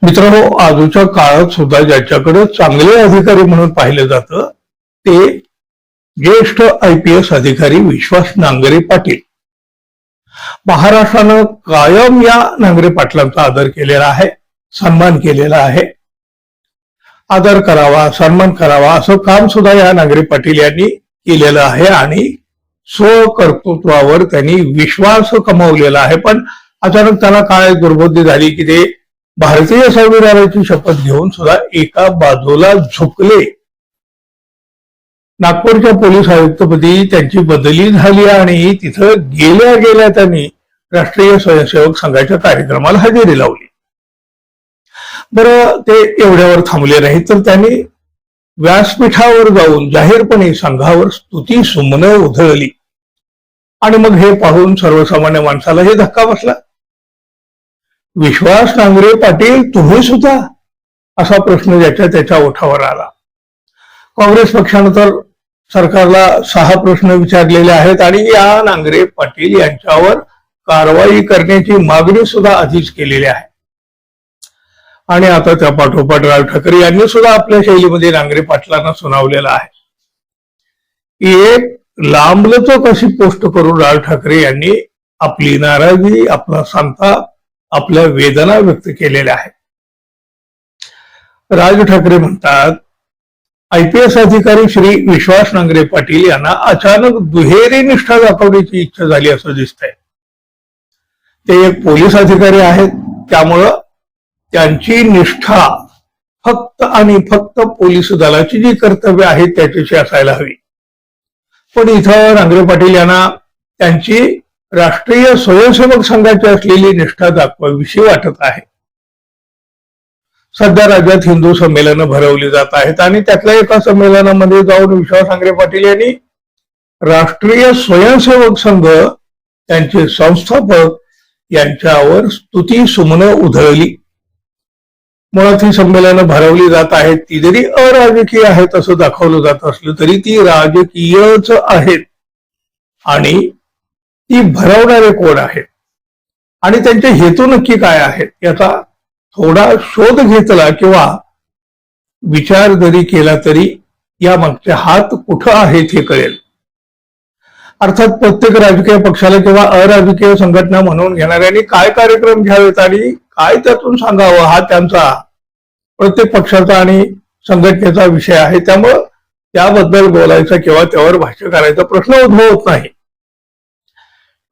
मित्रांनो, आजच्या काळात सुद्धा ज्याच्याकडे चांगले अधिकारी म्हणून पाहिलं जातं ते ज्येष्ठ IPS अधिकारी विश्वास नांगरे पाटील. महाराष्ट्रानं कायम या नांगरे पाटलांचा आदर केलेला आहे, सन्मान केलेला आहे. आदर करावा, सन्मान करावा असं काम सुद्धा या नांगरे पाटील यांनी केलेलं आहे आणि स्वकर्तृत्वावर त्यांनी विश्वास कमावलेला आहे. पण अचानक त्यांना काय दुर्बुद्धी झाली की ते भारतीय संविधानाची शपथ घेऊन सुद्धा एका बाजूला झुकले. नागपूरच्या पोलीस आयुक्तपदी त्यांची बदली झाली आणि तिथं गेल्या गेल्या त्यांनी राष्ट्रीय स्वयंसेवक संघाच्या कार्यक्रमाला हजेरी लावली. बरं, ते एवढ्यावर थांबले नाहीत तर त्यांनी व्यासपीठावर जाऊन जाहीरपणे संघावर स्तुती सुमनं उधळली आणि मग हे पाहून सर्वसामान्य माणसाला हे धक्का बसला. विश्वास नांगरे पाटील तुम्ही सुद्धा, असा प्रश्न ज्याच्या त्याच्या ओठावर आला. काँग्रेस पक्षानं तर सरकारला 6 प्रश्न विचारलेले आहेत आणि या नांगरे पाटील यांच्यावर कारवाई करण्याची मागणी सुद्धा आधीच केलेली आहे. आणि आता त्या पाठोपाठ राज ठाकरे यांनी सुद्धा आपल्या शैलीमध्ये नांगरे पाटलांना सुनावलेला आहे. एक लांबलचक अशी पोस्ट करून राज ठाकरे यांनी आपली नाराजी, आपला संताप, आपल्या वेदना व्यक्त केलेल्या आहेत. राज ठाकरे म्हणतात, IPS अधिकारी श्री विश्वास नांगरे पाटील यांना अचानक दुहेरी निष्ठा दाखवण्याची इच्छा झाली असं दिसतंय. ते एक पोलीस अधिकारी आहेत, त्यामुळं त्यांची निष्ठा फक्त आणि फक्त पोलीस दलाची जी कर्तव्य आहेत त्याच्याशी असायला हवी. पण इथं नांगरे पाटील यांना त्यांची राष्ट्रीय स्वयंसेवक संघाची असलेली निष्ठा दाखवाविषयी वाटत आहे. सध्या राज्यात हिंदू संमेलनं भरवली जात आहेत आणि त्यातल्या एका संमेलनामध्ये जाऊन विश्वास नांगरे पाटील यांनी राष्ट्रीय स्वयंसेवक संघ, त्यांचे संस्थापक यांच्यावर स्तुती सुमनं उधळली. मुळात ही संमेलनं भरवली जात आहेत ती जरी अराजकीय आहेत असं दाखवलं जात असलं तरी ती राजकीयच आहेत आणि ती भरवणारे कोण आहेत आणि त्यांचे हेतू नक्की काय आहेत याचा थोडा शोध घेतला किंवा विचार जरी केला तरी या मागचे हात कुठं आहेत हे कळेल. अर्थात प्रत्येक राजकीय पक्षाला किंवा अराजकीय संघटना म्हणून घेणाऱ्यांनी काय कार्यक्रम घ्यावेत आणि काय त्यातून सांगावं हा त्यांचा, प्रत्येक पक्षाचा आणि संघटनेचा विषय आहे. त्यामुळं त्याबद्दल बोलायचा किंवा त्यावर भाष्य करायचा प्रश्न उद्भवत नाही.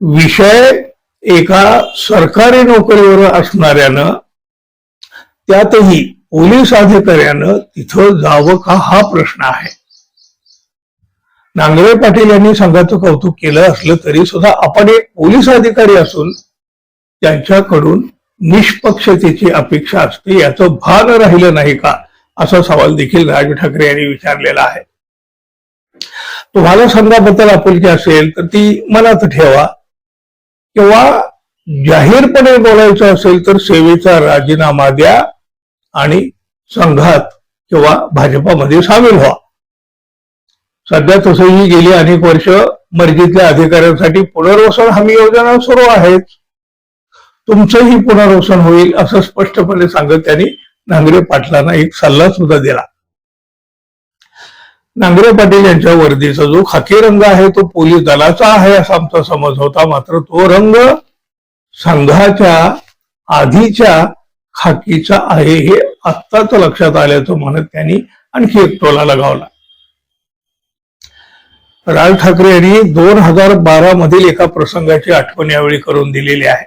विषय एका सरकारी नोकरीवर असणाऱ्यानं, त्यातही पोलीस अधिकाऱ्यानं तिथं जावं का हा प्रश्न आहे. नांगरे पाटील यांनी संघाचं कौतुक केलं असलं तरी सुद्धा आपण एक पोलीस अधिकारी असून त्यांच्याकडून निष्पक्षतेची अपेक्षा असते याचं भान राहिलं नाही का, असा सवाल देखील राज ठाकरे यांनी विचारलेला आहे. तुम्हाला संघाबद्दल आपुलकी असेल तर ती मनात ठेवा किंवा जाहीरपणे बोलायचं असेल तर सेवेचा राजीनामा द्या आणि संघात किंवा भाजपामध्ये सामील व्हा. सध्या तसंही गेली अनेक वर्ष मर्जीतल्या अधिकाऱ्यांसाठी पुनर्वसन हमी योजना सुरू आहेत. तुमचंही पुनर्वसन होईल असं स्पष्टपणे सांगत त्यांनी नांगरे पाटलांना एक सल्ला सुद्धा दिला. नांगरे पाटील यांच्या वर्दीचा जो खाकी रंग आहे तो पोलीस दलाचा आहे असा आमचा समज होता, मात्र तो रंग संघाच्या आधीच्या खाकीचा आहे हे आत्ताच लक्षात आल्याचं म्हणत त्यांनी आणखी एक टोला लगावला. राज ठाकरे यांनी 2012 मधील एका प्रसंगाची आठवण यावेळी करून दिलेली आहे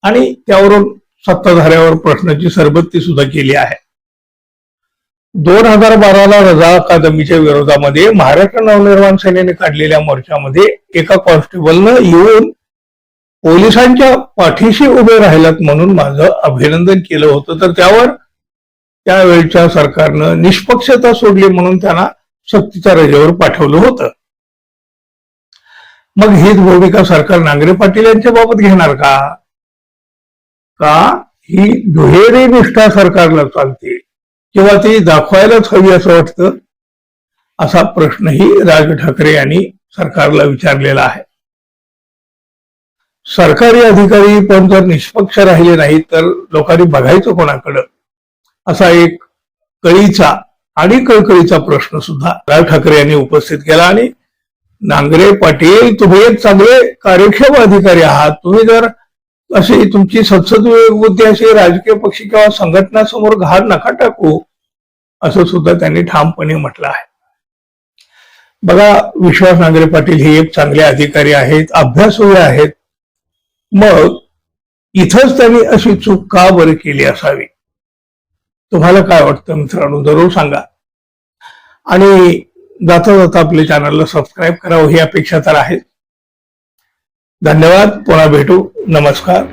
आणि त्यावरून सत्ताधाऱ्यावर प्रश्नाची सरबत्ती सुद्धा केली आहे. 2012ला रजा अकादमीच्या विरोधामध्ये महाराष्ट्र नवनिर्माण सेनेने काढलेल्या मोर्चामध्ये एका कॉन्स्टेबलनं येऊन पोलिसांच्या पाठीशी उभे राहिलात म्हणून माझं अभिनंदन केलं होतं, तर त्यावर त्यावेळच्या सरकारनं निष्पक्षता सोडली म्हणून त्यांना सक्तीच्या रजेवर पाठवलं होतं. मग हीच भूमिका सरकार नांगरे पाटील यांच्या बाबत घेणार का ही दुहेरी निष्ठा सरकारला चालते किंवा ती दाखवायलाच हवी असं वाटतं, असा प्रश्नही राज ठाकरे यांनी सरकारला विचारलेला आहे. सरकारी अधिकारी पण जर निष्पक्ष राहिले नाहीत तर लोकांनी बघायचं कोणाकडं. असा एक कळीचा आणि कळकळीचा प्रश्न सुद्धा राज ठाकरे यांनी उपस्थित केला. आणि नांगरे पाटील, तुम्ही एक चांगले कार्यक्षम अधिकारी आहात. तुम्ही जर अशी तुमची सदसद बुद्धी अशी राजकीय पक्ष किंवा संघटनासमोर घाण नका टाकू, असं सुद्धा त्यांनी ठामपणे म्हटलं आहे. बघा, विश्वास नांगरे पाटील हे एक चांगले अधिकारी आहेत, अभ्यासू आहेत. मग इथंच त्यांनी अशी चूक का बरं केली असावी? तुम्हाला काय वाटतं मित्रांनो, जरूर सांगा. आणि जाता जाता आपल्या चॅनलला सबस्क्राईब करावं ही अपेक्षा तर आहे. धन्यवाद. पुन्हा भेटू. नमस्कार.